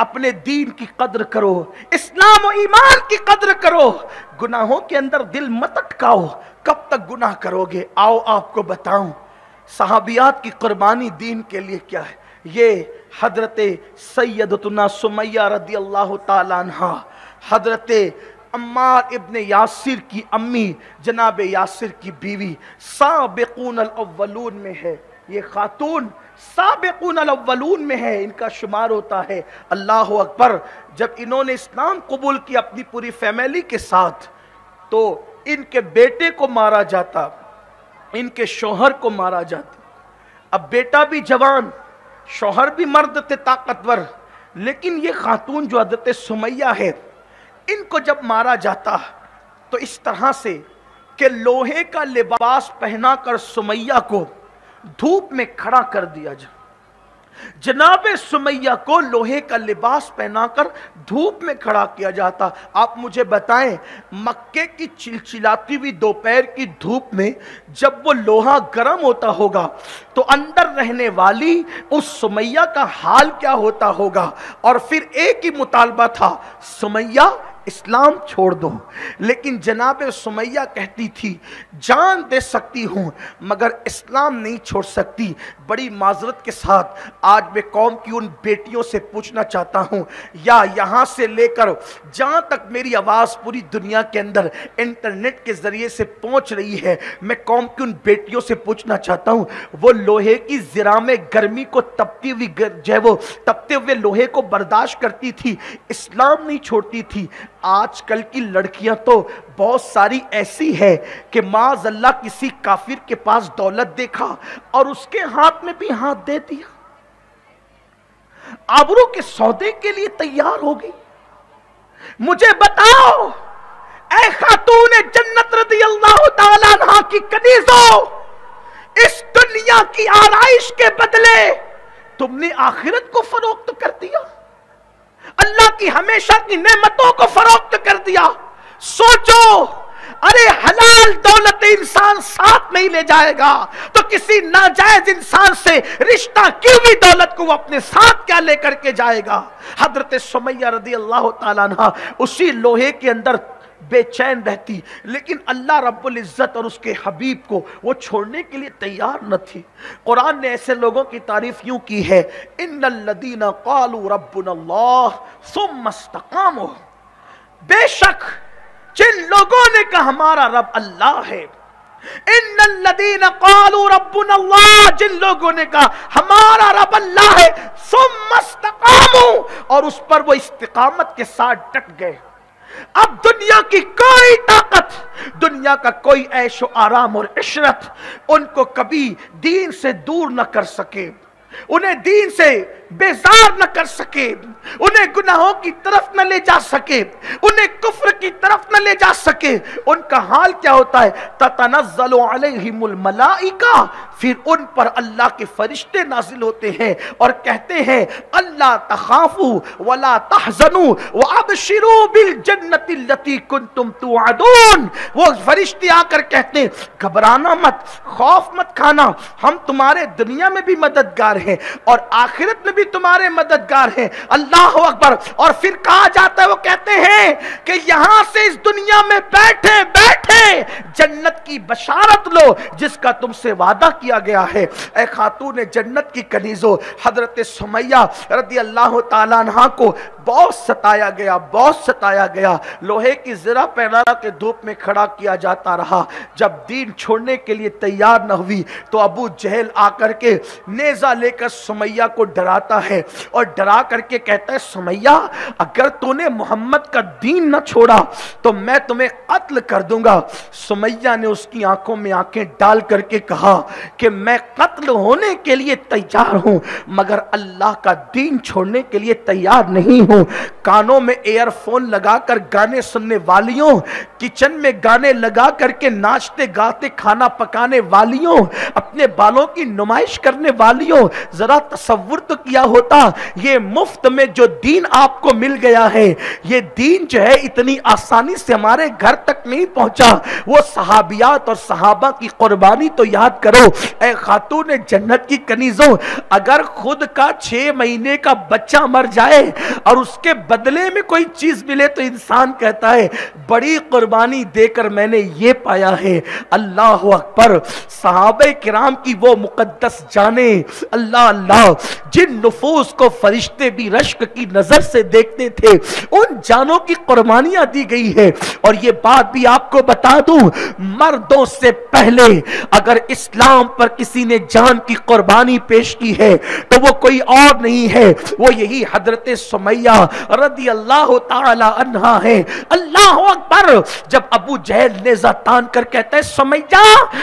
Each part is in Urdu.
اپنے دین کی قدر کرو، اسلام و ایمان کی قدر کرو، گناہوں کے اندر دل مت اٹکاؤ۔ کب تک گناہ کرو گے؟ آؤ آپ کو بتاؤں صحابیات کی قربانی دین کے لیے کیا ہے۔ یہ حضرت سیدتنا سمیہ رضی اللہ تعالیٰ عنہ، حضرت عمار ابن یاسر کی امی جناب یاسر کی بیوی، سابقون الاولون میں ہے یہ خاتون، سابقون الاولون میں ہے، ان کا شمار ہوتا ہے۔ اللہ اکبر۔ جب انہوں نے اسلام قبول کی اپنی پوری فیملی کے ساتھ، تو ان کے بیٹے کو مارا جاتا، ان کے شوہر کو مارا جاتا۔ اب بیٹا بھی جوان، شوہر بھی مرد تھے طاقتور، لیکن یہ خاتون جو حضرت سمیہ ہے، ان کو جب مارا جاتا تو اس طرح سے کہ لوہے کا لباس پہنا کر سمیہ کو دھوپ میں کھڑا کر دیا جائے۔ جناب سمیہ کو لوہے کا لباس پہنا کر دھوپ میں کھڑا کیا جاتا۔ آپ مجھے بتائیں مکے کی چلچلاتی ہوئی دوپہر کی دھوپ میں جب وہ لوہا گرم ہوتا ہوگا تو اندر رہنے والی اس سمیہ کا حال کیا ہوتا ہوگا؟ اور پھر ایک ہی مطالبہ تھا، سمیہ اسلام چھوڑ دو۔ لیکن جناب سمیہ کہتی تھی جان دے سکتی ہوں مگر اسلام نہیں چھوڑ سکتی۔ بڑی معذرت کے ساتھ آج میں قوم کی ان بیٹیوں سے پوچھنا چاہتا ہوں، یا یہاں سے لے کر جہاں تک میری آواز پوری دنیا کے اندر انٹرنیٹ کے ذریعے سے پہنچ رہی ہے، میں قوم کی ان بیٹیوں سے پوچھنا چاہتا ہوں، وہ لوہے کی زرام گرمی کو تپتی ہوئی جو ہے وہ تپتے ہوئے لوہے کو برداشت کرتی تھی، اسلام نہیں چھوڑتی تھی۔ آج کل کی لڑکیاں تو بہت ساری ایسی ہے کہ معاذ اللہ کسی کافر کے پاس دولت دیکھا اور اس کے ہاتھ میں بھی ہاتھ دے دیا، آبرو کے سودے کے لیے تیار ہو گئی۔ مجھے بتاؤ اے خاتون جنت رضی اللہ تعالیٰ عنہ کی کنیزوں، اس دنیا کی آرائش کے بدلے تم نے آخرت کو فروخت کر دیا، اللہ کی ہمیشہ کی نعمتوں کو فروخت کر دیا۔ سوچو، ارے حلال دولت انسان ساتھ نہیں لے جائے گا تو کسی ناجائز انسان سے رشتہ کی ہوئی دولت کو وہ اپنے ساتھ کیا لے کر کے جائے گا؟ حضرت سمیہ رضی اللہ تعالیٰ عنہ اسی لوہے کے اندر بے چین رہتی، لیکن اللہ رب العزت اور اس کے حبیب کو وہ چھوڑنے کے لیے تیار نہ تھی۔ قرآن نے ایسے لوگوں کی تعریف یوں کی ہے، ان الذین قالوا ربنا اللہ ثم استقاموا، بے شک جن لوگوں نے کہا ہمارا رب اللہ ہے، ان الذین قالوا ربنا اللہ، جن لوگوں نے کہا ہمارا رب اللہ ہے، ثم استقاموا، اور اس پر وہ استقامت کے ساتھ ڈٹ گئے۔ اب دنیا کی کوئی طاقت، دنیا کا کوئی عیش و آرام اور عشرت ان کو کبھی دین سے دور نہ کر سکے، انہیں دین سے بیزار نہ کر سکے، انہیں گناہوں کی طرف نہ لے جا سکے، انہیں کفر کی طرف نہ لے جا سکے۔ ان کا حال کیا ہوتا ہے؟ تتنزل علیہم الملائکہ، پھر ان پر اللہ کے فرشتے نازل ہوتے ہیں اور کہتے ہیں اللہ تخافوا ولا تحزنوا وابشروا بالجنۃ التي کنتم توعدون۔ وہ فرشتے آ کر کہتے ہیں گھبرانا مت، خوف مت کھانا، ہم تمہارے دنیا میں بھی مددگار ہیں اور آخرت میں بھی تمہارے مددگار ہیں۔ اللہ اکبر۔ اور پھر کہا جاتا ہے، وہ کہتے ہیں کہ یہاں سے اس دنیا میں بیٹھے بیٹھے جنت کی بشارت لو جس کا تم سے وعدہ کیا گیا ہے۔ اے خاتون جنت کی کنیزوں، حضرت سمیہ رضی اللہ تعالیٰ عنہ کو بہت ستایا گیا، بہت ستایا گیا، لوہے کی زرہ پہنا کے دھوپ میں کھڑا کیا جاتا رہا۔ جب دین چھوڑنے کے لیے تیار نہ ہوئی تو ابو جہل آ کر کے نیزہ لے کر سمیہ کو ڈراتا ہے اور ڈرا کر کے کہتا ہے سمیہ اگر تو نے محمد کا دین نہ چھوڑا تو میں تمہیں قتل کر دوں گا۔ سمیہ نے اس کی آنکھوں میں آنکھیں ڈال کر کے کہا کہ میں قتل ہونے کے لیے تیار ہوں مگر اللہ کا دین چھوڑنے کے لیے تیار نہیں ہوں۔ کانوں میں ایئر فون لگا کر گانے سننے والیوں، کچن میں گانے لگا کر کے ناچتے گاتے کھانا پکانے والیوں، اپنے بالوں کی نمائش کرنے والیوں، ذرا تصور تو کیا ہوتا یہ مفت میں جو دین آپ کو مل گیا ہے، یہ دین جو ہے اتنی آسانی سے ہمارے گھر تک نہیں پہنچا۔ وہ صحابیات واقعات اور صحابہ کی قربانی تو یاد کرو۔ اے خاتون جنت کی کنیزوں، اگر خود کا 6 مہینے کا بچہ مر جائے اور اس کے بدلے میں کوئی چیز ملے تو انسان کہتا ہے بڑی قربانی دے کر میں نے یہ پایا ہے۔ اللہ اکبر۔ صحابہ کرام کی وہ مقدس جانیں، اللہ اللہ، جن نفوس کو فرشتے بھی رشک کی نظر سے دیکھتے تھے، ان جانوں کی قربانیاں دی گئی ہے۔ اور یہ بات بھی آپ کو بتا دوں، مردوں سے پہلے اگر اسلام پر کسی نے جان کی قربانی پیش کی ہے تو وہ کوئی اور نہیں ہے، وہ یہی حضرت سمیہ رضی اللہ تعالی عنہا ہے۔ اللہ اکبر۔ جب ابو جہل نیزہ تان کر کہتا ہے سمیہ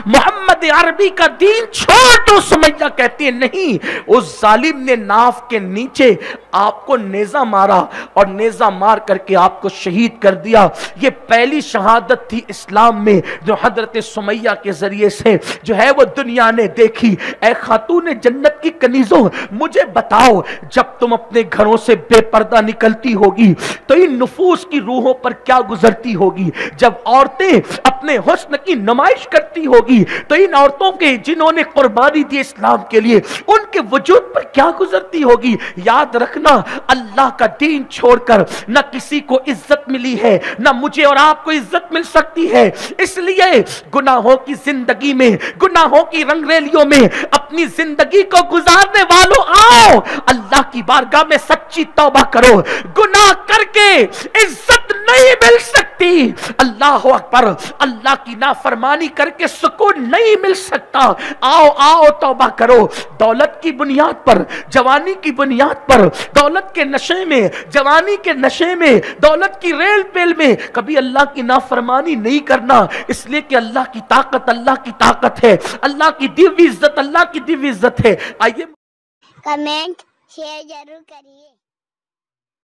محمد عربی کا دین چھوڑ دو، سمیہ کہتی ہے نہیں، اس ظالم نے ناف کے نیچے آپ کو نیزہ مارا اور نیزہ مار کر کے آپ کو شہید کر دیا۔ یہ پہلی شہادت تھی اسلام میں جو حضرت سمیہ کے ذریعے سے جو ہے وہ دنیا نے دیکھی۔ اے خاتون جنت کی کنیزوں، مجھے بتاؤ، جب تم اپنے گھروں سے بے پردہ نکلتی ہوگی تو ان نفوس کی روحوں پر کیا گزرتی ہوگی؟ جب عورتیں اپنے حسن کی نمائش کرتی ہوگی تو ان عورتوں کے جنہوں نے قربانی دی اسلام کے لیے ان کے وجود پر کیا گزرتی ہوگی؟ یاد رکھنا، اللہ کا دین چھوڑ کر نہ کسی کو عزت ملی ہے، نہ مجھے اور آپ کو عزت مل سکتی ہے۔ اس لیے گناہوں کی زندگی میں، گناہوں کی رنگ ریلیوں میں اپنی زندگی کو گزارنے والوں آؤ، اللہ کی بارگاہ میں سچی توبہ کرو۔ گناہ کر کے عزت نہیں مل سکتی، اللہ اکبر، اللہ کی نافرمانی کر کے سکون نہیں مل سکتا۔ آؤ آؤ توبہ کرو۔ دولت کی بنیاد پر، جوانی کی بنیاد پر، دولت کے نشے میں، جوانی کے نشے میں، دولت کی ریل پیل میں کبھی اللہ کی نافرمانی نہیں کرنا، اس لیے کہ اللہ کی طاقت اللہ کی طاقت ہے، اللہ کی دیوی عزت اللہ کی دیوی عزت ہے۔ آئیے کمنٹ شیئر ضرور کریے۔